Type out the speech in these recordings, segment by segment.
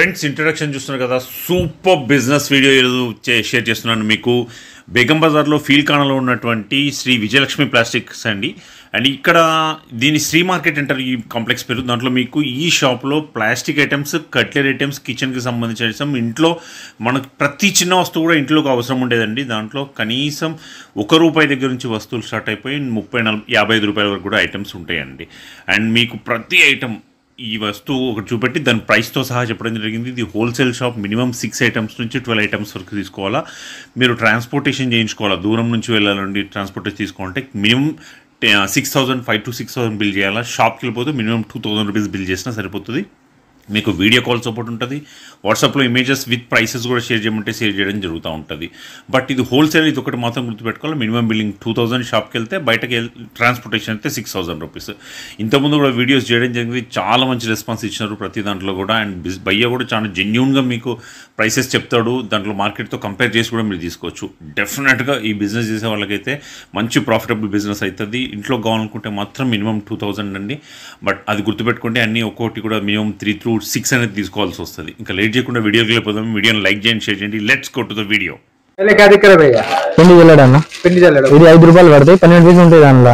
Friends introduction చూస్తున్నారు కదా, super business video share చేస్తున్నాను మీకు. బేగం బజార్లో ఫీల్ కానలో ఉన్నటువంటి శ్రీ విజయలక్ష్మి ప్లాస్టిక్స్ అండి. అండ్ ఇక్కడ దీని శ్రీ మార్కెట్ అంటారు ఈ కాంప్లెక్స్ పేరు. దాంట్లో మీకు ఈ షాప్లో ప్లాస్టిక్ ఐటమ్స్, కట్లెరీ ఐటమ్స్, కిచెన్కి సంబంధించిన ఇంట్లో మనకు ప్రతి చిన్న వస్తువు కూడా ఇంట్లోకి అవసరం ఉండేదండి. దాంట్లో కనీసం ₹1 దగ్గర నుంచి వస్తువులు స్టార్ట్ అయిపోయి 30-50 రూపాయల వరకు కూడా ఐటమ్స్ ఉంటాయండి. అండ్ మీకు ప్రతి ఐటమ్ ఈ వస్తువు ఒకటి చూపెట్టి దాని ప్రైస్తో సహా చెప్పడం జరిగింది. ఇది హోల్సేల్ షాప్. మినిమం 6 ఐటమ్స్ నుంచి 12 ఐటమ్స్ వరకు తీసుకోవాలా. మీరు ట్రాన్స్పోర్టేషన్ చేయించుకోవాలా, దూరం నుంచి వెళ్ళాలండి. ట్రాన్స్పోర్టేషన్ తీసుకోవాలంటే మినిమం 5,000 to 6,000 బిల్ చేయాలా. షాప్కి వెళ్ళిపోతే మినిమం 2,000 రూపీస్ బిల్ చేసినా సరిపోతుంది. మీకు వీడియో కాల్ సపోర్ట్ ఉంటుంది. వాట్సాప్లో ఇమేజెస్ విత్ ప్రైసెస్ కూడా షేర్ చేయమంటే షేర్ చేయడం జరుగుతూ ఉంటుంది. బట్ ఇది హోల్సేల్. ఇది ఒకటి మాత్రం గుర్తుపెట్టుకోవాలి. Minimum billing 2,000. షాప్కి వెళ్తే బయటకి ట్రాన్స్పోర్టేషన్ అయితే 6,000 రూపీస్. ఇంతకుముందు కూడా వీడియోస్ చేయడం జరిగింది. చాలా మంచి రెస్పాన్స్ ఇచ్చినారు ప్రతి దాంట్లో కూడా. అండ్ భయ్య కూడా చాలా జెన్యూన్గా మీకు ప్రైసెస్ చెప్తాడు. దాంట్లో మార్కెట్తో కంపేర్ చేసి కూడా మీరు తీసుకోవచ్చు. డెఫినెట్గా ఈ బిజినెస్ చేసే వాళ్ళకైతే మంచి ప్రాఫిటబుల్ బిజినెస్ అవుతుంది. ఇంట్లో కావాలనుకుంటే మాత్రం మినిమం 2,000 అండి. బట్ అది గుర్తుపెట్టుకోండి. అన్నీ ఒక్కొక్కటి కూడా మినిమం 3 to 6 అనేది తీసుకోవాల్సి వస్తుంది. ఇంకా లేట్ చేయకుండా వీడియోకి వెళ్ళిపోదాం. వీడియోని లైక్ చేయండి, షేర్ చేయండి. Let's go to the video. పిండి చల్లడన్నా ఇది ₹5 పడతాయి. 12 పీసులు ఉంటాయి దానిలో.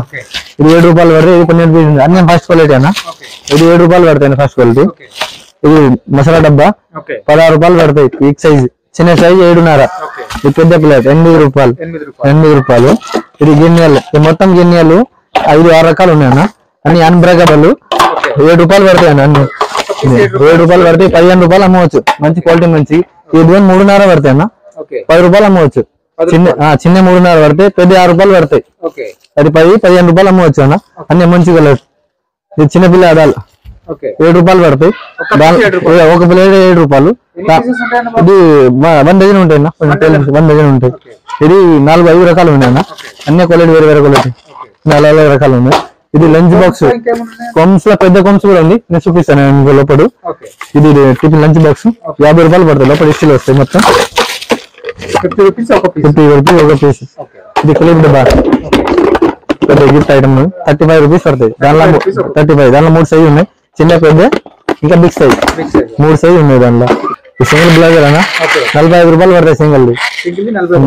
ఇది ₹7 పడతాయి. ఇది 12 పీసులు అన్ని ఫస్ట్ క్వాలిటీ అన్న. ఇది ₹7 పడతాయి ఫస్ట్ క్వాలిటీ. ఇది మసాలా డబ్బా ₹16 పడతాయి. Big size. చిన్న సైజ్ 7.5. ఇది పెద్ద ప్లేట్ ₹8. ఇది గిన్నెలు. ఇది మొత్తం గిన్నెలు 5-6 రకాలు ఉన్నాయన్న. అన్ని అన్బ్రేకబుల్. ₹7 పడతాయి అన్న. అన్ని ₹7 పడతాయి. ₹15 అమ్మవచ్చు. మంచి క్వాలిటీ మంచి. ఇది 3.5 పడతాయి అన్న. ₹10 అమ్మవచ్చు. చిన్న 3.5 పడతాయి. పెద్ద ₹6 పడతాయి. అది ₹15 అమ్మవచ్చు అన్న. అన్ని మంచి కలర్. ఇది చిన్న పిల్ల ఆడాలి. ₹7 పడతాయి. ఒక ప్లేట్ ₹7. ఇది 1 డజన్ ఉంటాయి అన్న. 1 డజన్ ఉంటాయి. ఇది 4-5 రకాలు ఉన్నాయి అన్న. అన్ని క్వాలిటీ వేరే వేరే క్వాలిటీ 4 రకాలు ఉన్నాయి. ఇది లంచ్ బాక్స్. కొమ్స్ లో పెద్ద కొమ్స్ కూడా ఉంది. నేను చూపిస్తాను లోపల. ఇది టిఫిన్ లంచ్ బాక్స్ ₹50 పడతాయి. లోపల ఇస్టీలు వస్తాయి. మొత్తం 50 రూపీస్ ఒక పీస్. ఇది క్లిప్ డబ్బా. పెద్ద గిఫ్ట్ ఐటమ్ ₹35 పడతాయి. దానిలో 35. దానిలో 3 సైజు ఉన్నాయి. చిన్న పెద్ద ఇంకా బిగ్ సైజ్ 3 సైజు ఉన్నాయి దానిలో. ఈ సింగిల్ బ్లౌజర్ అన్న ₹45 పడతాయి. సింగిల్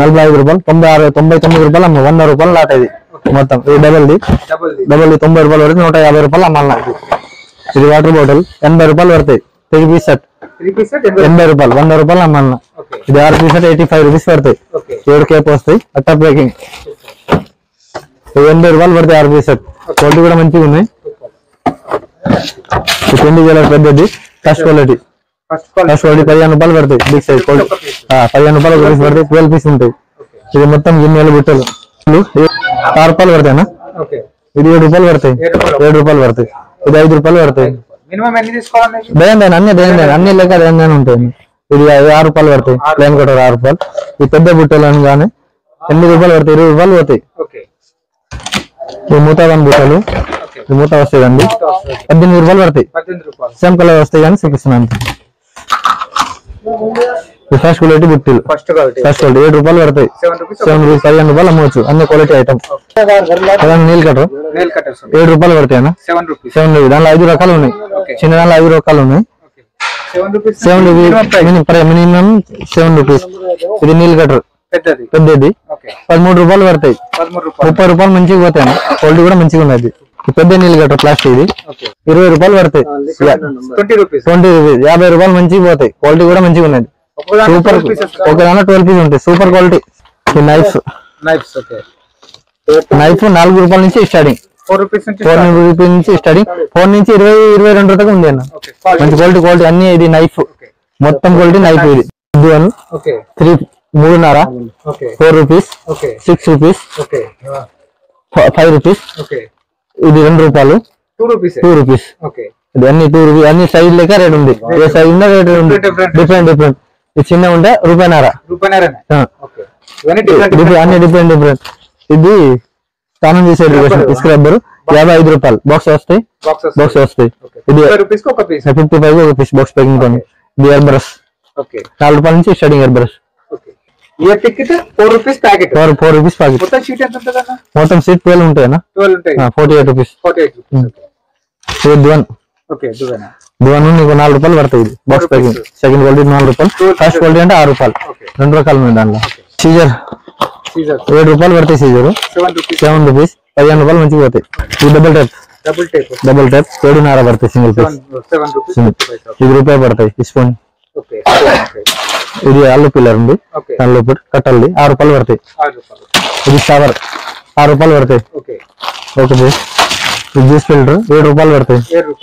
₹45. ₹99 అమ్మ. ₹100 లాట్. ఇది మొత్తం. ఇది డబల్ది $90 పడితే ₹150 అమ్మాలి. ఇది వాటర్ బాటిల్ ₹80 పడతాయి. 3 పీస్ సెట్ ₹80. ₹100 అమ్మాలి. ఇది 6 పీస్ సెట్ ₹85 పడతాయి. 7 కేప్ వస్తాయి. అట్టా ప్యాకింగ్. ₹80 పడతాయి 6 పీస్ సెట్. క్వాలిటీ కూడా మంచిగా ఉన్నాయి. పిండి జల పెద్దది ఫస్ట్ క్వాలిటీ. ₹15 పడతాయి. Big size quality. ₹15 ఒక పీస్ పడతాయి. 12 పీస్ ఉంటాయి. ఇది మొత్తం గిన్నెలు బుట్టలు ₹6 పడతాయి అన్న. ఇది ₹7 పడతాయి. ₹7 పడతాయి. ఇది ₹5 పడతాయి. అన్ని లెక్క దేని ఉంటాయి. ఇది ₹6 పడతాయి. Plain cutter ₹6. ఈ పెద్ద బుట్టలు అని కానీ ₹8 పడతాయి. ₹20 పోతాయి. ఈ మూతావన్ బుట్టలు. ఈ మూత వస్తాయి అండి. ₹18 పడతాయి. సేమ్ కలర్ వస్తాయి కానీ చూపిస్తున్నాను. ఫస్ట్ క్వాలిటీ బుట్టీలు. ఫస్ట్ క్వాలిటీ ₹7 పడతాయి. ₹15 అమ్మవచ్చు. అన్ని క్వాలిటీ ఐటమ్. నీల్ కట్టర్ ₹7 పడతాయి అన్న. 7 దానిలో 5 రకాలు ఉన్నాయి. చిన్న దానిలో 5 రకాలు ఉన్నాయి. మినిమం ₹7. ఇది నీల్ కట్టర్ పెద్దది ₹13 పడతాయి. ₹30 మంచిగా పోతాయి అన్న. క్వాలిటీ కూడా మంచిగా ఉన్నది. పెద్ద నీళ్ళు కట్టర్ ప్లాస్టిక్. ఇది ₹20 పడతాయి. 20 రూపీస్. ₹50 మంచిగా పోతాయి. క్వాలిటీ కూడా మంచిగా ఉన్నది. సూపర్. ఒక దాంట్లో 12 పీస్ ఉంటాయి. Super quality. నైఫ్ ₹4 నుంచి స్టార్టింగ్. ₹4 నుంచి స్టార్టింగ్. 4 నుంచి 20-22 దాకా ఉంది అన్న. మంచి క్వాలిటీ అన్ని. ఇది నైఫ్ మొత్తం క్వాలిటీ నైఫ్. ఇది 3.5 ₹4, ₹6, ₹5. ఇది ₹2. ₹2. ఇది అన్ని ₹2. అన్ని సైజ్ లెక్క రేట్ ఉంది. ఏ సైజ్ ఉందా రేట్ ఉంది. డిఫరెంట్. ఇది చిన్న ఉంటే ₹1.5. అన్ని డిఫరెంట్. ఇది స్నానం చేసే స్క్రబ్బర్ ₹55. బాక్స్ వస్తాయి. ఇది 55 ఒక పీస్ బాక్స్ ప్యాకింగ్ తో. ఇది ఎయిర్ బ్రష్ ₹4 నుంచి స్టార్టింగ్. ఎయిర్ బ్రష్ ये टिकट ₹4 पैकेट ₹4 पैकेट మొత్తం షీట్ ఎంత ఉంటదన్న మొత్తం షీట్ 12 ఉంటాయనా 12 ఉంటాయి 48 రూపాయస్ 48 ఇది వన్ ఓకే దువేనా దివాన్ నీకు 4 రూపాయలు పడతాయి. ఇది బాక్స్ ప్యాకింగ్. సెకండ్ క్వాలిటీ 4 రూపాయలు, ఫస్ట్ క్వాలిటీ అంటే 6 రూపాయలు. 2 రకాలు ఉన్నాయి దాంట్లో. సీజర్ 7 రూపాయలు పడతాయి. సీజర్ 7 రూపీస్, 15 రూపాయలు మంచిగా పోతాయి. ఇది డబుల్ టైప్ 7.5 పడతాయి. సింగిల్ పీస్ 10 రూపాయలు పడతాయి. స్పూన్ ఇది అల్లు పిల్లర్ ఉంది, అల్లు కట్టల్ది 6 రూపాయలు పడతాయి. ఇది షవర్ 6 రూపాయలు పడతాయి. Okay piece. ఇది జ్యూస్ ఫిల్టర్ 7 రూపాయలు పడతాయి.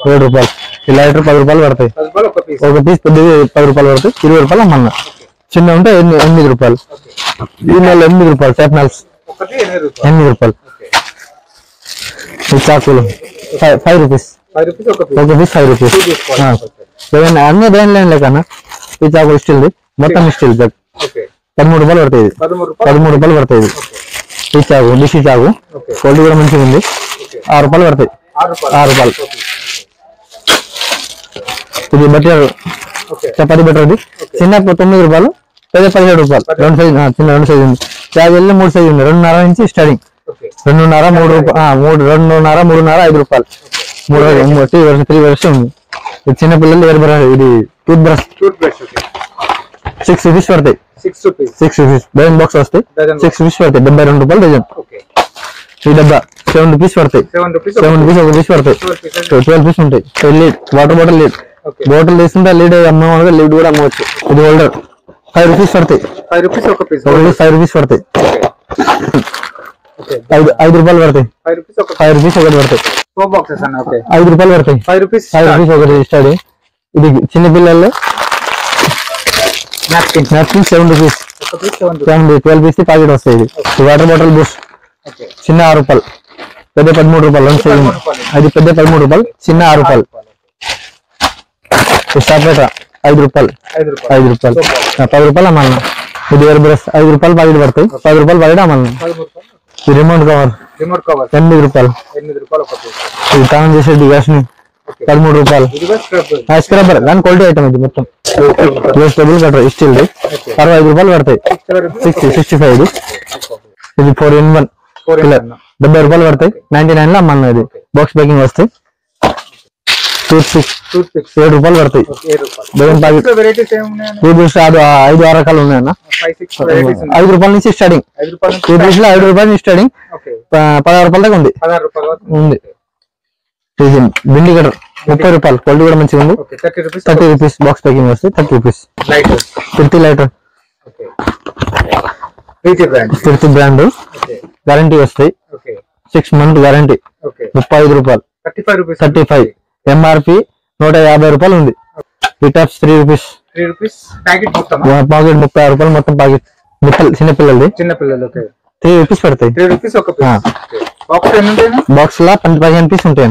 7 రూపాయలు. ఈ లైటర్ 10 రూపాయలు పడతాయి. ఒక పీస్ పెద్దది 10 రూపాయలు పడతాయి. 20 రూపాయలు అమ్మన్నా. చిన్న ఉంటే 8 రూపాయలు. ఈ నెల 8 రూపాయలు. చాప్నాల్స్ 8 రూపాయలు. ఈ చాకులు 5 రూపీస్. ఒక పీస్ 5 రూపీస్. అన్ని దేని లైన్ లేకన్నా ఈ చాకులు స్టీల్ది మొత్తం స్టీల్ చాకు 13 రూపాయలు పడతాయి. 13 రూపాయలు పడతాయి. ఈ చాకు డిషి చాకు క్వాలిటీ కూడా మంచిగా ఉంది. 6 రూపాయలు పడతాయి. 6 రూపాయలు. ఇది బట్టర్ చపాతి బట్టర్. ఇది చిన్న 9 రూపాయలు, పెద్ద 17 రూపాయలు. 2 సైజు చిన్న 2 సైజు ఉంది. చాకు వెళ్ళి 3 సైజు ఉంది. 2.5 నుంచి స్టార్టింగ్. 2.5 3 రూపాయలు 2.5 3.5 5 రూపాయలు. 3 వర్ష ఉంది. ఇది చిన్న పిల్లలు ఎయిర్ బ్రష్. ఇది టూత్ బ్రష్ 6 రూపీస్ పడతాయి. 6 రూపీస్ డజన్ బాక్స్ వస్తాయి. 6 రూపీస్ పడతాయి. 72 రూపాయలు డజన్. ఈ డబ్బా 7 రూపీస్ పడతాయి. 7 రూపీస్ ఒక పీస్ పడతాయి. 12 పీస్ ఉంటాయి. Lead water bottle lead bottle తీసుకుంటే లీడ్ అమ్మగా లీడ్ కూడా అమ్మవచ్చు. ఇది హోల్డర్ 5 రూపీస్ పడతాయి. 5 రూపీస్ ఒక పీస్ 5 రూపీస్ పడతాయి. 5 రూపాయలు పడతాయి. 5 రూపీస్ ఒకటి పడతాయి. 5 రూపాయలు పడతాయి. 5 రూపీస్ ఒకటి స్టార్ట్. ఇది చిన్న పిల్లల్లో నాప్కిన్ 7 రూపీస్. 12 పీస్ ప్యాకెట్ వస్తాయి. ఇది వాటర్ బాటిల్ బూస్ట్ చిన్న 6 రూపాయలు, పెద్ద 13 రూపాయలు. 2 సైజు. అది పెద్ద 13 రూపాయలు, చిన్న 6 రూపాయలు. స్టార్ట్ 5 రూపాయలు. 5 రూపాయలు 10 రూపాయలు అమ్మాలన్న. ఇది ఎయిర్ బ్రష్ 5 రూపాయలు ప్యాకెట్ పడతాయి. 10 రూపాయలు ప్యాకెట్ అమ్మాలన్న. ఈ రిమోట్ కవర్ 8 రూపాయలు. ఇది స్నానం చేసేది గ్యాస్ ని 13 రూపాయలు. స్క్రబ్బర్ దాని క్వాలిటీ ఐటమ్. ఇది మొత్తం వెజిటబుల్ కట్టర్ స్టీల్ 65 రూపాయలు పడతాయి. 65. ఇది 4-in-1 70 రూపాయలు పడతాయి. 99 లో అమ్మన్నా. ఇది బాక్స్ ప్యాకింగ్ వస్తాయి. టూత్ పిక్స్ 7 రూపాయలు పడతాయి. Dozen packet. టూత్ బ్రష్ 5-6 రకాలు ఉన్నాయన్న. 5 రూపాయల నుంచి స్టార్టింగ్. టూత్ బ్రష్ లో 5 రూపాయల నుంచి స్టార్టింగ్ 16 రూపాయల దాకా ఉంది. బిండి కటర్ 30 రూపాయలు. క్వాలిటీ కూడా మంచిగా ఉంది. 30 రూపీస్ బాక్స్ ప్యాకింగ్ వస్తాయి. 30 రూపీస్. తిరుతి లైటర్ తిరుతి బ్రాండ్ గ్యారంటీ వస్తాయి. 6 month గ్యారంటీ. 35 రూపాయలు. 35 ఎంఆర్పి 150 రూపాయలు ఉంది. Tops 3 rupees. ప్యాకెట్ 36 రూపాయలు మొత్తం ప్యాకెట్. చిన్న పిల్లలది 3 రూపీస్ పడతాయి. బాక్స్ లా 15 పీస్ ఉంటాయి.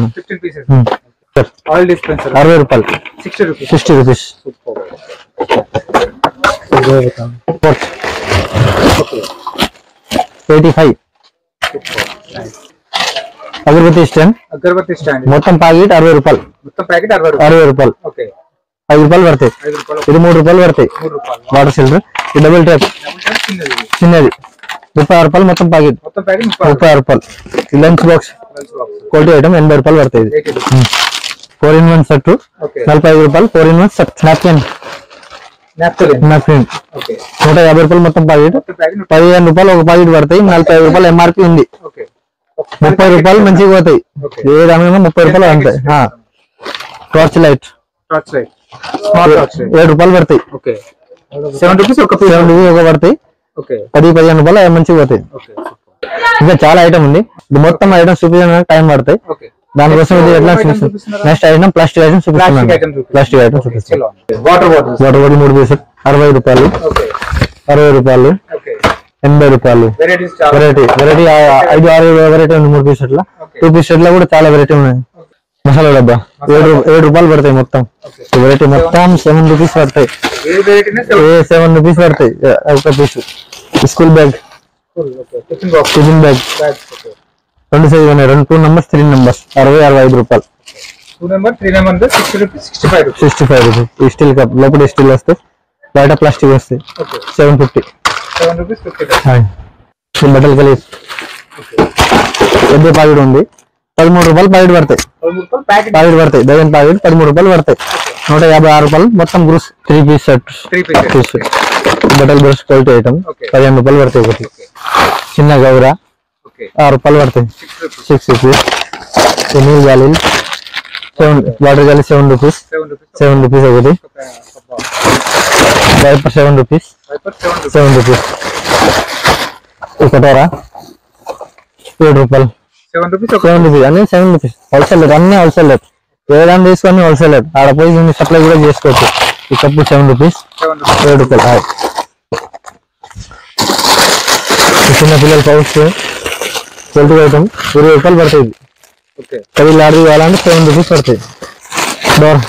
60 రూపాయలు. 60 రూపీస్. Porch 85. అగరబత్తి స్టాండ్ మొత్తం ప్యాకెట్ 60 రూపాయలు. 60 రూపాయలు. 5 రూపాయలు పడతాయి. ఇది 3 రూపాయలు పడతాయి. Water cylinder. ఇది డబుల్ ట్యాప్ చిన్నది 36 రూపాయలు మొత్తం ప్యాకెట్. 36 రూపాయలు. లంచ్ బాక్స్ క్వాలిటీ ఐటమ్ 80 రూపాయలు పడతాయి. 4-in-1 సెట్ 45 రూపాయలు. 4-in-1 set. నాప్కిన్ 150 రూపాయలు మొత్తం ప్యాకెట్. 15 రూపాయలు ఒక ప్యాకెట్ పడతాయి. 45 రూపాయలు ఎంఆర్పి ఉంది. 30 రూపాయలు మంచిగా పోతాయి. ఏ దానికన్నా 30 రూపాయలు అంటాయి. టార్చ్ లైట్ 7 రూపాయలు పడతాయి. 7 రూపీస్ ఒక పడతాయి. 10-15 రూపాయలు మంచిగా పోతాయి. ఇంకా చాలా ఐటమ్ ఉంది. ఇది మొత్తం ఐటమ్స్ చూపించడానికి టైం పడతాయి. దానికోసం ఇది ఎట్లా నెక్స్ట్ ఐటమ్ ప్లాస్టిక్ ఐటమ్ చూపిస్తున్నాను. ప్లాస్టిక్ ఐటమ్ చూపిస్తాను. వాటర్ బాటిల్ 3 పీసులు 60 రూపాయలు. 60 రూపాయలు. 80 రూపాయలు. వెరైటీ 5-6 వెరైటీ ఉంది. 3 పీస్ సెట్ల. 2 పీస్ సెట్ల కూడా చాలా వెరైటీ ఉన్నాయి. మసాలా డబ్బా 7 రూపాయలు పడతాయి మొత్తం. వెరైటీ మొత్తం 7 రూపీస్ పడతాయి. 7 రూపీస్ పడతాయి ఒక piece. School bag tiffin bag 2 size ఉన్నాయి. 2 numbers 3 numbers 60-65 రూపాయలు. 65 రూపీస్. ఈ స్టీల్ కప్ లోపల స్టీల్ వస్తాయి. బయట ప్లాస్టిక్ వస్తాయి. 750. బట్టలు కలిసి పెద్ద ప్యాకెట్ ఉంది. 13 రూపాయలు ప్యాకెట్ పడతాయి. 13 రూపాయలు ప్యాకెట్. ప్యాకెట్ పడతాయి. డజన్ ప్యాకెట్ 13 రూపాయలు పడతాయి. 156 రూపాయలు మొత్తం gross 3 piece set. 3 pieces. Bottle brush quality item 15 రూపాయలు పడతాయి ఒకటి. చిన్న గౌర 6 రూపాయలు పడతాయి. 6 రూపీస్. నీళ్ళు జాలీలు 7 వాటర్ జాలి 7 రూపీస్. 7 రూపీస్ ఒకటి. Wiper 7 rupees. 7 రూపీస్. కటోరా 7 రూపాయలు. 7 రూపీస్. 7 రూపీస్ అన్ని 7 రూపీస్. హోల్సేల్ రేట్ అన్ని హోల్సేల్ రేట్. ఏదైనా తీసుకొని హోల్సేల్ రేట్. ఆడ పోయి సప్లై కూడా చేసుకోవచ్చు. ఈ కప్పు 7 రూపీస్. 7 రూపాయలు. చిన్న పిల్లల పౌచ్ క్వాలిటీ ఐటమ్ 20 రూపాయలు పడుతుంది. 10 లారీ కావాలంటే 7 రూపీస్ పడుతుంది. డోర్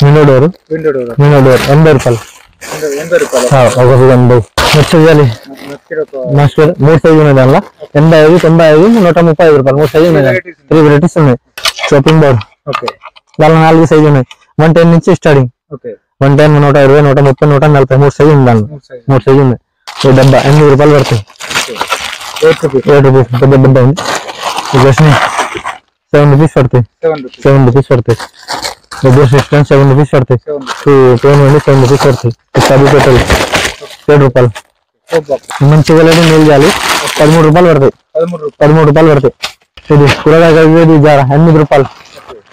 విండో డోర్ 80 రూపాయలు. ఒకటి 80. నచ్చేయాలి 3 సైజు ఉన్నాయి. దానిలో 85, 95, 135 రూపాయలు 3 సైజు ఉన్నాయి. 3 వెరైటీస్ ఉన్నాయి. షాపింగ్ బోర్డ్ దానిలో 4 సైజు ఉన్నాయి. 110 నుంచి స్టార్టింగ్. 110, 120, 130, 140 3 సైజు ఉంది. దానిలో 3 సైజు ఉన్నాయి. ఈ డబ్బా 8 రూపాయలు పడుతుంది. 8 రూపీస్ పెద్ద డబ్బా ఉంది. జస్ట్ 7 రూపీస్ పడుతుంది. 7 రూపీస్ పడుతుంది. 7 రూపీస్ పడుతుంది. 7 రూపీస్ పడుతుంది. సబ్బు పెట్టాలి 7 రూపాయలు. మంచి వెళ్ళి నీళ్ళు జాలి 13 రూపాయలు పడతాయి. 13 రూపాయలు పడతాయి. ఇది కూరగాయలు జార 8 రూపాయలు.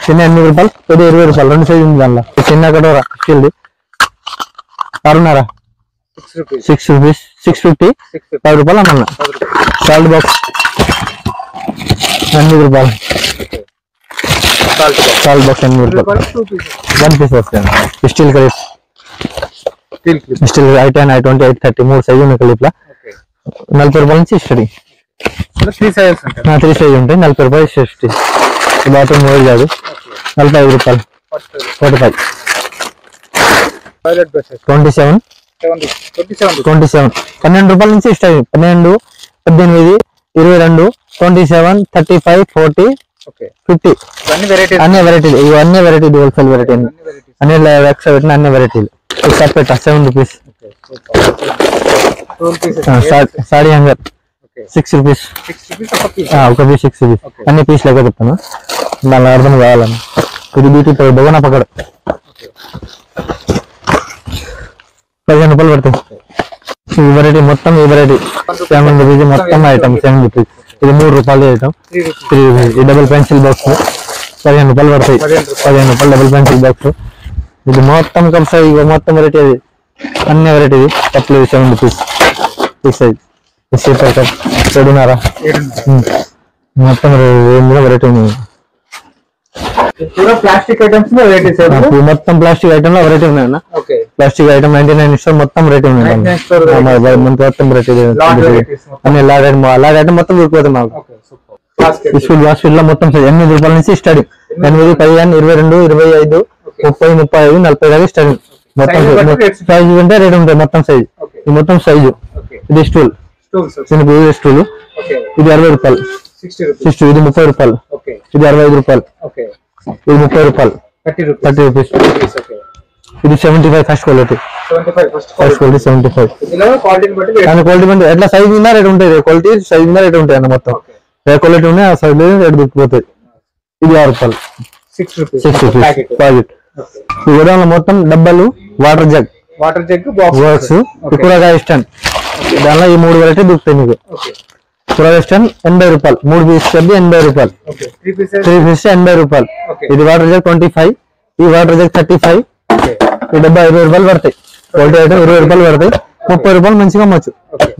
చిన్న 8 రూపాయలు, పెద్ద 20 రూపాయలు. 2 సైజు ఉంది దానిలో. చిన్న కటోరా స్టీల్ది 6.5. 6 రూపీస్. 650. 10 రూపాయలు అన్న. సాల్ట్ బాక్స్ 8 రూపాయలు. సాల్ట్ బాక్స్ 8 రూపాయలు. 1 పీస్ వస్తాయి. Steel colour steel I10, I20, I30 3 size ఉన్నాయి. కలిపి 40 రూపాయల నుంచి స్టడీ 3 సైజు ఉంటాయి. 40 రూపాయలు స్టడీ. బాత్రూమ్ మోడల్ కాదు. 45 రూపాయలు. 45. 27. 12 రూపాయల నుంచి స్టడీ. 12, 18, 22, 27, 35, 40, 50 అన్ని వెరైటీలు. ఇవన్నీ వెరైటీ హోల్సేల్ వెరైటీ అన్ని ఎక్స్ట్రా పెట్టిన అన్ని వెరైటీలు. Separate 7 rupees. Saree hanger 6 rupees. ఒక పీస్ 6 రూపీస్. అన్ని పీస్ లెక్క చెప్తాను. దాని అర్థం కావాలని. ఇది బ్యూటీ బగోనా పకడ 15 రూపాయలు పడుతుంది. ఈ వెరైటీ మొత్తం ఈ వెరైటీ 7 రూపీస్ మొత్తం ఐటమ్ 7 రూపీస్. ఇది 3 రూపాయలు ఐటమ్ 3 రూపీస్. ఈ డబుల్ పెన్సిల్ బాక్స్ 15 రూపాయలు పడతాయి. 15 రూపాయలు డబుల్ పెన్సిల్ బాక్స్. ఇది మొత్తం కప్స్ మొత్తం వెరైటీ. అది అన్ని వెరైటీ కప్లు 7 రూపీస్. 6 సైజ్. Super cup 7.5. మొత్తం వెరైటీ ఉంది. ప్లాస్టిక్ ఐటమ్స్ మొత్తం ప్లాస్టిక్ ఐటమ్ లో వెరైటీ ఉన్నాయన్న. ప్లాస్టిక్ ఐటమ్ 99 స్టోర్ మొత్తం వెరైటీ ఉన్నాయి. మొత్తం వెరైటీ అన్ని లాగ్ ఐటమ్ మొత్తం దొరికిపోతుంది మాకు. గ్లాస్ ఫీల్డ్ లో మొత్తం 8 రూపాయల నుంచి స్టార్టింగ్. 8, 15, 22, 25, 30, 35, 40 దాకా స్టార్టింగ్. మొత్తం సైజు ఉంటే రేట్ ఉంటాయి. మొత్తం సైజు ఇది మొత్తం సైజు. ఇది స్టూల్ చిన్న స్టూల్. ఇది 60 రూపాయలు. 60. ఇది 30 రూపాయలు. ఇది 65 రూపాయలు. ఇది 30 రూపాయలు. 30 రూపీస్. ఇది 75 ఫస్ట్ క్వాలిటీ. 75. దాని క్వాలిటీ బట్టి ఎట్లా సైజ్ ఉందా రేట్ ఉంటుంది. క్వాలిటీ సైజ్ ఉందా రేట్ ఉంటాయి అన్న. మొత్తం ఏ క్వాలిటీ ఉన్నాయి ఆ సైజ్ రేట్ దొరికిపోతాయి. ఇది 6 రూపాయలు. 6 రూపీస్ ప్యాకెట్. ఈ గోడౌన్లో మొత్తం డబ్బాలు వాటర్ జగ్ బాక్స్ కూరగాయ స్టాండ్. దానిలో ఈ 3 వెరైటీ దొరుకుతాయి మీకు. కూరగాయ స్టాండ్ 80 రూపాయలు. 3 పీస్ 80 రూపాయలు. 3 పీస్ 80 రూపాయలు. ఇది వాటర్ జగ్ 25. ఈ వాటర్ జగ్ 35. ఈ డబ్బా 20 రూపాయలు పడతాయి. క్వాలిటీ ఐటమ్ 20 రూపాయలు పడతాయి. 30 రూపాయలు మంచిగా అమ్మచ్చు.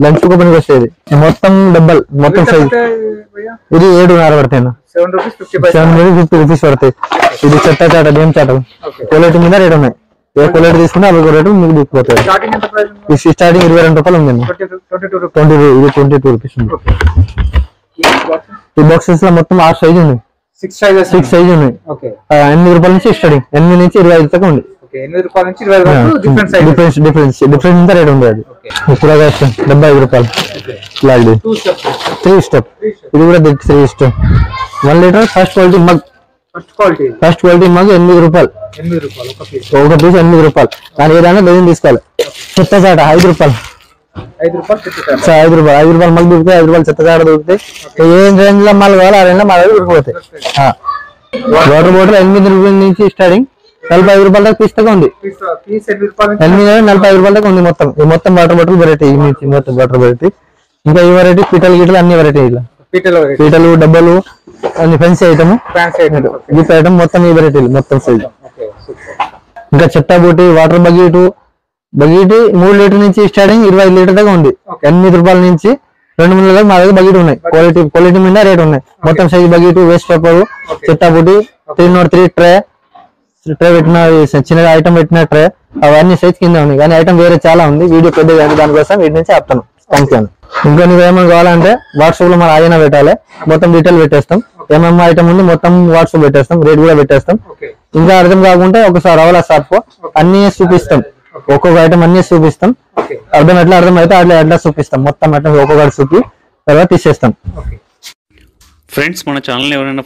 లంచ్ కు పనికి వస్తాయి. మొత్తం డబ్బాలు మొత్తం సైజ్. ఇది 7.5 పడతాయి. 750 రూపీస్ పడతాయి. ఇది చెత్త చాట గేమ్ చాట క్వాలిటీ మీద రేట్ ఉన్నాయి. ఏ క్వాలిటీ తీసుకుంటే అవి రేటు మీకు దిక్కుపోతాయి. ఈ స్టార్టింగ్ 22 రూపాయలు ఉందండి. 22. ఇది 22 రూపీస్ ఉంది. ఈ బాక్సెస్ లో మొత్తం 6 సైజు ఉన్నాయి. 6 సైజు ఉన్నాయి. 8 రూపాయల నుంచి స్టార్టింగ్. 8 నుంచి 25 దాకా ఉంది. 8 రూపాయల నుంచి 20 వరకు డిఫరెన్స్ ఇంత రేట్ ఉంది. అది కూరగాయ 75 రూపాయలు. 3 స్టెప్. ఇది కూడా 3 step. 1 litre first quality mug. First quality mug 8 రూపాయలు. ఒక పీస్ 8 రూపాయలు. దాని ఏదైనా డజన్ తీసుకోవాలి. చెత్త చాట 5 రూపాయలు. రూపాయలు చెత్త సార్ 5 రూపాయలు మళ్ళీ దొరుకుతాయి, 5 రూపాయలు చెత్త కాడ దొరుకుతాయి. ఏ రేంజ్ లో మళ్ళీ కావాలి ఆ రేంజ్ లో మా దగ్గర దొరికిపోతాయి. వాటర్ బాటిల్ 8 రూపాయల నుంచి స్టార్టింగ్ 45 రూపాయల దాకా పీస్ దాకా ఉంది. పీస్ 8 రూపాయలు 45 రూపాయల దాకా ఉంది మొత్తం. ఈ మొత్తం వాటర్ బాటిల్ వెరైటీ, మొత్తం వాటర్ వెరైటీ. ఇంకా ఈ వెరైటీ పీటలు గిటలు అన్ని వెరైటీ, ఇట్లా పీటలు డబ్బాలు అన్ని ఫెన్సీ ఐటమ్, గిఫ్ట్ ఐటమ్ మొత్తం ఈ వెరైటీలు మొత్తం సైజ్. ఇంకా చెత్త బూటి, వాటర్ బకెట్ 3 లీటర్ నుంచి స్టార్టింగ్ 25 లీటర్ దాకా ఉంది. 8 రూపాయల నుంచి 2 3 దాకా మా దగ్గర బకెట్ ఉన్నాయి. క్వాలిటీ మీద రేట్ ఉన్నాయి. మొత్తం సైజ్ బకెట్, వేస్ట్ పేపర్, చెత్త బూటి, 303 ట్రే పెట్టిన చిన్న ఐటమ్ పెట్టిన ట్రే, అవన్నీ సైజ్ కింద ఉన్నాయి. కానీ ఐటమ్ వేరే చాలా ఉంది, వీడియో పెద్దగా ఉంది, దానికోసం వీటి నుంచి చెప్తాను. Thank you. ఇంకా నీకు ఏమైనా కావాలంటే వాట్సాప్ లో మన ఆయన పెట్టాలి, మొత్తం డీటెయిల్ పెట్టేస్తాం. ఏమేమి ఐటమ్ ఉంది మొత్తం వాట్సాప్ పెట్టేస్తాం, రేట్ కూడా పెట్టేస్తాం. ఇంకా అర్థం కాకుంటే ఒకసారి రావాలా షాప్, అన్ని చూపిస్తాం, ఒక్కొక్క ఐటమ్ అన్ని చూపిస్తాం. అర్థం అయితే అట్లా చూపిస్తాం, మొత్తం ఐటమ్ ఒక్కొక్కటి చూపి తర్వాత తీసేస్తాం. ఫ్రెండ్స్, మన ఛానల్ ఎవరైనా